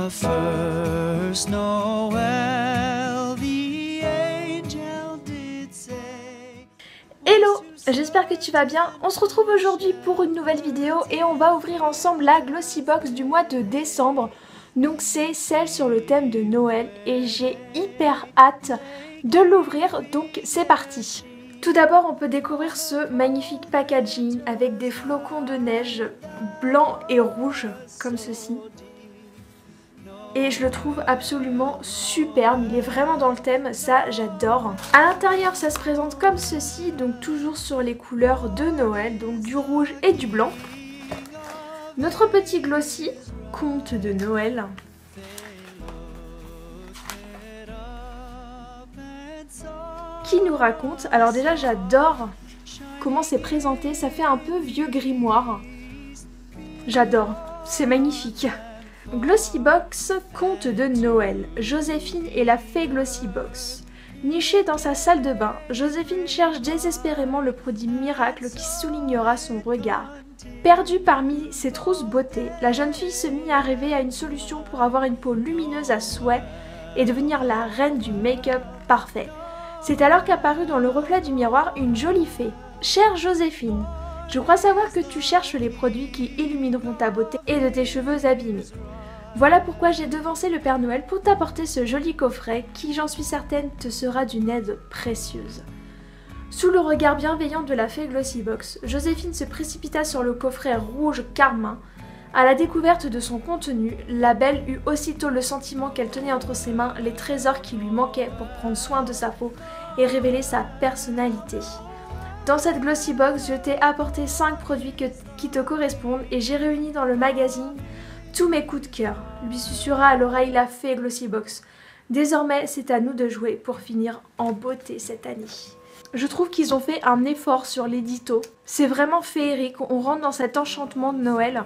the first Noel, the angel did say. Hello, j'espère que tu vas bien. On se retrouve aujourd'hui pour une nouvelle vidéo et on va ouvrir ensemble la Glossy Box du mois de décembre. Donc c'est celle sur le thème de Noël et j'ai hyper hâte de l'ouvrir, donc c'est parti. Tout d'abord on peut découvrir ce magnifique packaging avec des flocons de neige blancs et rouges comme ceci. Et je le trouve absolument superbe, il est vraiment dans le thème, ça j'adore. À l'intérieur ça se présente comme ceci, donc toujours sur les couleurs de Noël, donc du rouge et du blanc. Notre petit glossy, conte de Noël. Qui nous raconte, alors déjà j'adore comment c'est présenté, ça fait un peu vieux grimoire. J'adore, c'est magnifique. Glossy Box, conte de Noël. Joséphine et la fée Glossy Box. Nichée dans sa salle de bain, Joséphine cherche désespérément le produit miracle qui soulignera son regard. Perdue parmi ses trousses beauté, la jeune fille se mit à rêver à une solution pour avoir une peau lumineuse à souhait et devenir la reine du make-up parfait. C'est alors qu'apparut dans le reflet du miroir une jolie fée. Chère Joséphine, je crois savoir que tu cherches les produits qui illumineront ta beauté et de tes cheveux abîmés. Voilà pourquoi j'ai devancé le Père Noël pour t'apporter ce joli coffret qui, j'en suis certaine, te sera d'une aide précieuse. Sous le regard bienveillant de la fée Glossy Box, Joséphine se précipita sur le coffret rouge carmin. À la découverte de son contenu, la belle eut aussitôt le sentiment qu'elle tenait entre ses mains les trésors qui lui manquaient pour prendre soin de sa peau et révéler sa personnalité. Dans cette Glossy Box, je t'ai apporté 5 produits qui te correspondent et j'ai réuni dans le magazine tous mes coups de cœur, lui susurra à l'oreille la fée Glossy Box. Désormais, c'est à nous de jouer pour finir en beauté cette année. Je trouve qu'ils ont fait un effort sur l'édito. C'est vraiment féerique, on rentre dans cet enchantement de Noël.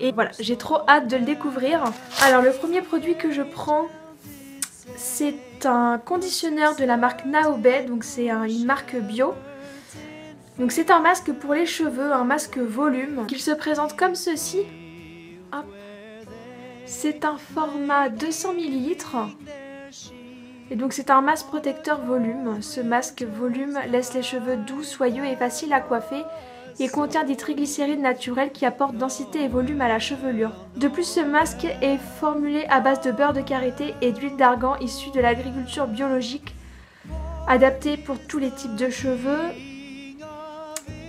Et voilà, j'ai trop hâte de le découvrir. Alors le premier produit que je prends, c'est un conditionneur de la marque Naobé, donc c'est une marque bio. Donc c'est un masque pour les cheveux, un masque volume, qu'il se présente comme ceci. Hop. C'est un format 200 ml. Et donc c'est un masque protecteur volume. Ce masque volume laisse les cheveux doux, soyeux et faciles à coiffer et contient des triglycérides naturels qui apportent densité et volume à la chevelure. De plus, ce masque est formulé à base de beurre de karité et d'huile d'argan issue de l'agriculture biologique, adapté pour tous les types de cheveux.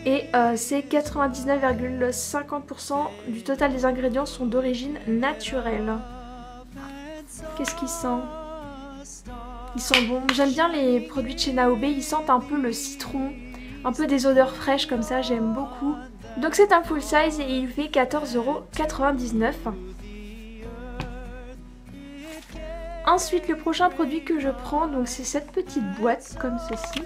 Et c'est 99,50% du total des ingrédients sont d'origine naturelle. Qu'est-ce qu'il sent ? Ils sont bons. J'aime bien les produits de chez Naobé, ils sentent un peu le citron, un peu des odeurs fraîches comme ça, j'aime beaucoup. Donc c'est un full size et il fait 14,99 €. Ensuite, le prochain produit que je prends, donc c'est cette petite boîte comme ceci.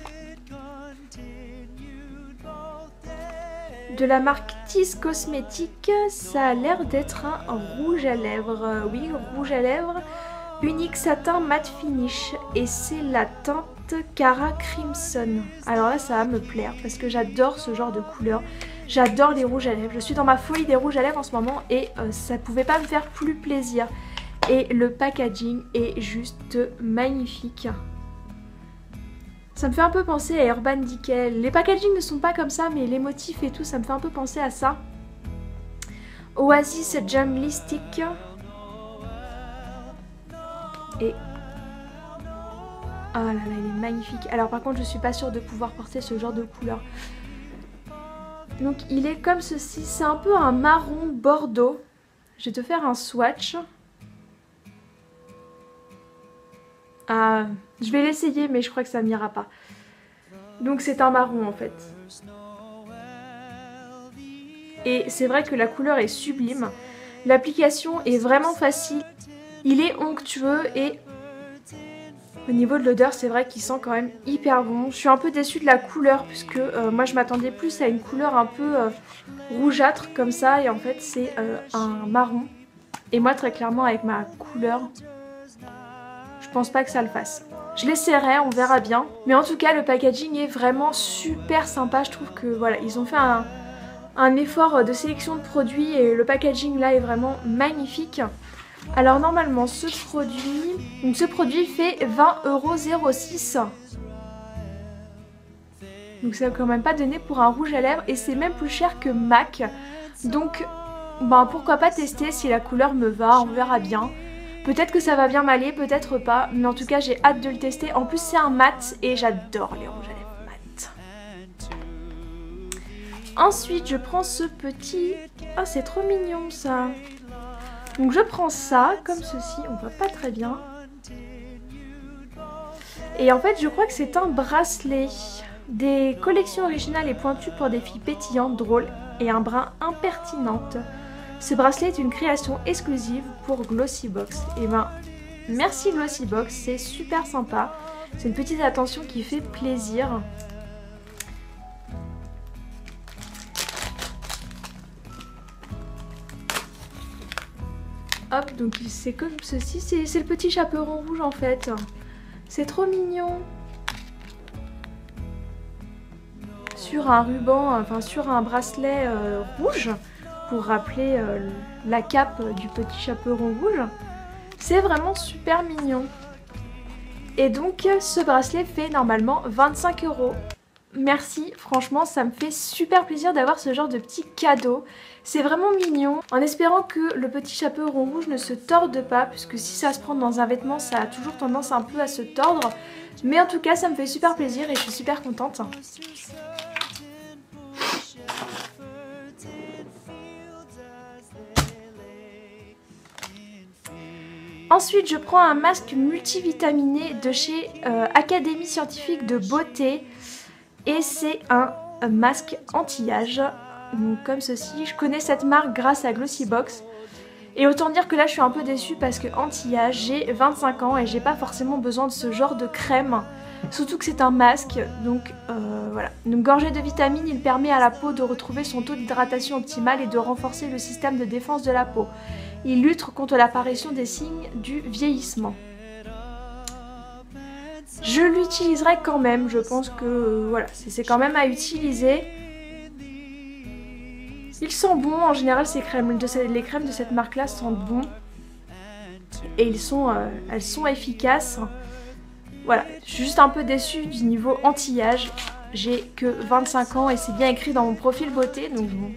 De la marque Tease Cosmétique, ça a l'air d'être un rouge à lèvres. Oui, rouge à lèvres. Unique satin matte finish et c'est la teinte Cara Crimson. Alors là ça va me plaire parce que j'adore ce genre de couleur. J'adore les rouges à lèvres. Je suis dans ma folie des rouges à lèvres en ce moment et ça pouvait pas me faire plus plaisir. Et le packaging est juste magnifique. Ça me fait un peu penser à Urban Decay. Les packagings ne sont pas comme ça mais les motifs et tout ça me fait un peu penser à ça. Oasis Jam Lipstick. Et oh là là, il est magnifique. Alors par contre je suis pas sûre de pouvoir porter ce genre de couleur. Donc il est comme ceci, c'est un peu un marron bordeaux. Je vais te faire un swatch. Ah, je vais l'essayer mais je crois que ça m'ira pas. Donc c'est un marron en fait. Et c'est vrai que la couleur est sublime. L'application est vraiment facile. Il est onctueux et au niveau de l'odeur, c'est vrai qu'il sent quand même hyper bon. Je suis un peu déçue de la couleur puisque moi je m'attendais plus à une couleur un peu rougeâtre comme ça et en fait c'est un marron. Et moi très clairement avec ma couleur, je pense pas que ça le fasse. Je l'essaierai, on verra bien. Mais en tout cas le packaging est vraiment super sympa. Je trouve que voilà, ils ont fait un effort de sélection de produits et le packaging là est vraiment magnifique. Alors normalement ce produit fait 20,06 €. Donc ça va quand même pas donné pour un rouge à lèvres et c'est même plus cher que MAC. Donc ben, pourquoi pas tester si la couleur me va, on verra bien. Peut-être que ça va bien m'aller, peut-être pas, mais en tout cas j'ai hâte de le tester. En plus c'est un mat et j'adore les rouges à lèvres mat. Ensuite je prends ce petit... Oh c'est trop mignon ça. Donc je prends ça comme ceci, on voit pas très bien. Et en fait je crois que c'est un bracelet. Des collections originales et pointues pour des filles pétillantes, drôles et un brin impertinente. Ce bracelet est une création exclusive pour Glossybox. Et ben, merci Glossybox, c'est super sympa. C'est une petite attention qui fait plaisir. Hop, donc c'est comme ceci, c'est le petit chaperon rouge en fait. C'est trop mignon. Sur un ruban, enfin sur un bracelet rouge, pour rappeler la cape du petit chaperon rouge. C'est vraiment super mignon. Et donc ce bracelet fait normalement 25 €. Merci, franchement ça me fait super plaisir d'avoir ce genre de petit cadeau. C'est vraiment mignon, en espérant que le petit chaperon rouge ne se torde pas, puisque si ça se prend dans un vêtement, ça a toujours tendance un peu à se tordre. Mais en tout cas ça me fait super plaisir et je suis super contente. Ensuite, je prends un masque multivitaminé de chez Académie Scientifique de Beauté. Et c'est un masque anti-âge. Donc comme ceci. Je connais cette marque grâce à Glossybox. Et autant dire que là, je suis un peu déçue parce que anti-âge, j'ai 25 ans et j'ai pas forcément besoin de ce genre de crème. Surtout que c'est un masque. Donc voilà. Donc gorgé de vitamines, il permet à la peau de retrouver son taux d'hydratation optimal et de renforcer le système de défense de la peau. Il lutte contre l'apparition des signes du vieillissement. Je l'utiliserai quand même, je pense que voilà, c'est quand même à utiliser. Ils sont bons, en général les crèmes de cette marque-là sentent bon. Et elles sont efficaces. Voilà, je suis juste un peu déçue du niveau anti-âge. J'ai que 25 ans et c'est bien écrit dans mon profil beauté, donc bon.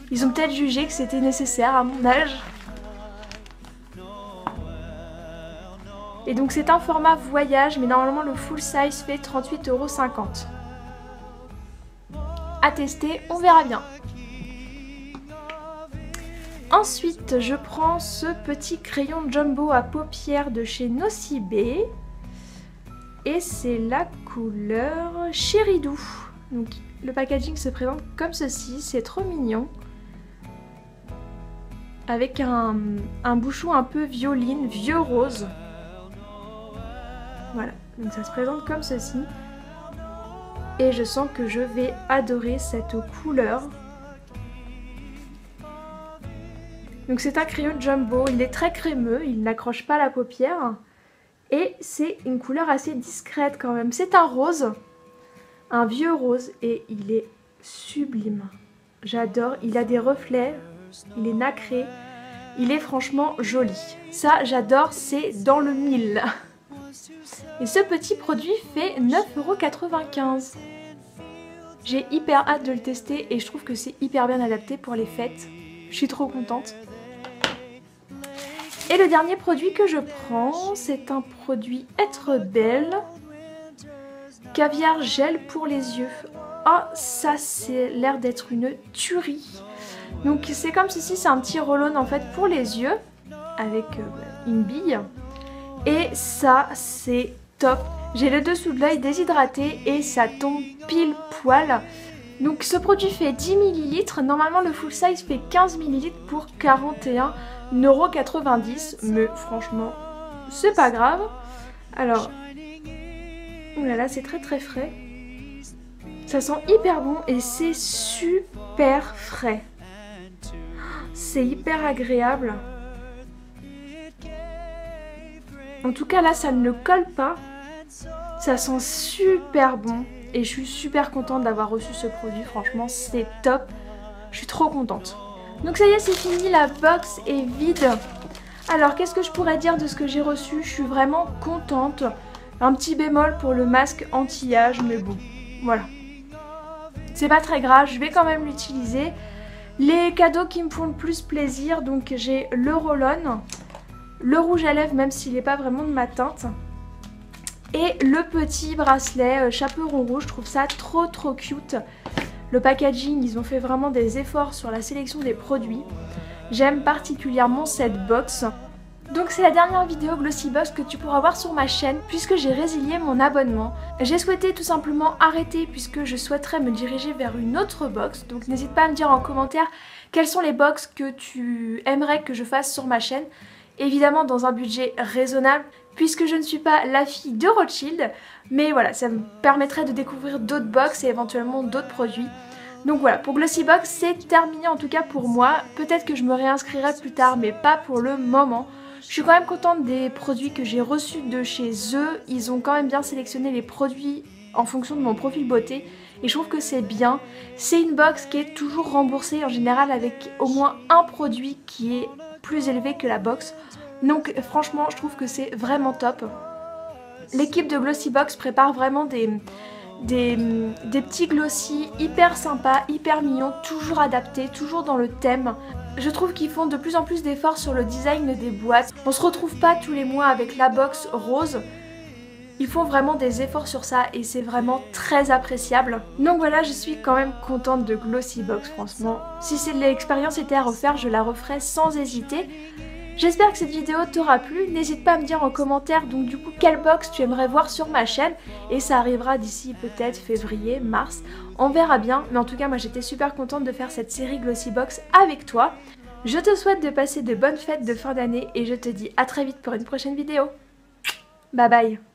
Ils ont peut-être jugé que c'était nécessaire à mon âge. Et donc c'est un format voyage, mais normalement le full size fait 38,50 €. À tester, on verra bien. Ensuite, je prends ce petit crayon jumbo à paupières de chez Nocibé. Et c'est la couleur Chéridou. Donc le packaging se présente comme ceci, c'est trop mignon. Avec un bouchon un peu violine, vieux rose. Voilà, donc ça se présente comme ceci. Et je sens que je vais adorer cette couleur. Donc c'est un crayon jumbo, il est très crémeux, il n'accroche pas la paupière. Et c'est une couleur assez discrète quand même. C'est un rose, un vieux rose, et il est sublime. J'adore, il a des reflets, il est nacré, il est franchement joli. Ça j'adore, c'est dans le mille. Et ce petit produit fait 9,95 €. J'ai hyper hâte de le tester et je trouve que c'est hyper bien adapté pour les fêtes. Je suis trop contente. Et le dernier produit que je prends, c'est un produit Être Belle. Caviar gel pour les yeux. Oh, ça c'est l'air d'être une tuerie. Donc c'est comme ceci, c'est un petit roll-on en fait pour les yeux. Avec une bille. Et ça c'est top. J'ai le dessous de l'œil déshydraté et ça tombe pile poil. Donc ce produit fait 10 ml. Normalement le full size fait 15 ml pour 41,90 €. Mais franchement, c'est pas grave. Alors, oh là là, c'est très très frais. Ça sent hyper bon et c'est super frais. C'est hyper agréable. En tout cas là ça ne colle pas, ça sent super bon et je suis super contente d'avoir reçu ce produit, franchement c'est top, je suis trop contente. Donc ça y est, c'est fini, la box est vide. Alors qu'est-ce que je pourrais dire de ce que j'ai reçu? Je suis vraiment contente. Un petit bémol pour le masque anti-âge, mais bon, voilà. C'est pas très grave, je vais quand même l'utiliser. Les cadeaux qui me font le plus plaisir, donc j'ai le roll-on, le rouge à lèvres même s'il n'est pas vraiment de ma teinte, et le petit bracelet chaperon rouge. Je trouve ça trop cute. Le packaging, ils ont fait vraiment des efforts sur la sélection des produits. J'aime particulièrement cette box. Donc c'est la dernière vidéo Glossybox que tu pourras voir sur ma chaîne puisque j'ai résilié mon abonnement. J'ai souhaité tout simplement arrêter puisque je souhaiterais me diriger vers une autre box. Donc n'hésite pas à me dire en commentaire quelles sont les box que tu aimerais que je fasse sur ma chaîne. Évidemment dans un budget raisonnable puisque je ne suis pas la fille de Rothschild. Mais voilà, ça me permettrait de découvrir d'autres box et éventuellement d'autres produits. Donc voilà, pour Glossybox c'est terminé en tout cas pour moi. Peut-être que je me réinscrirai plus tard mais pas pour le moment. Je suis quand même contente des produits que j'ai reçus de chez eux. Ils ont quand même bien sélectionné les produits en fonction de mon profil beauté. Et je trouve que c'est bien. C'est une box qui est toujours remboursée en général avec au moins un produit qui est plus élevé que la box. Donc franchement, je trouve que c'est vraiment top. L'équipe de Glossybox prépare vraiment des petits glossy hyper sympas, hyper mignons, toujours adaptés, toujours dans le thème. Je trouve qu'ils font de plus en plus d'efforts sur le design des boîtes. On se retrouve pas tous les mois avec la box rose. Ils font vraiment des efforts sur ça et c'est vraiment très appréciable. Donc voilà, je suis quand même contente de Glossybox, franchement. Si l'expérience était à refaire, je la referais sans hésiter. J'espère que cette vidéo t'aura plu. N'hésite pas à me dire en commentaire donc du coup quelle box tu aimerais voir sur ma chaîne. Et ça arrivera d'ici peut-être février, mars. On verra bien. Mais en tout cas moi j'étais super contente de faire cette série Glossybox avec toi. Je te souhaite de passer de bonnes fêtes de fin d'année et je te dis à très vite pour une prochaine vidéo. Bye bye.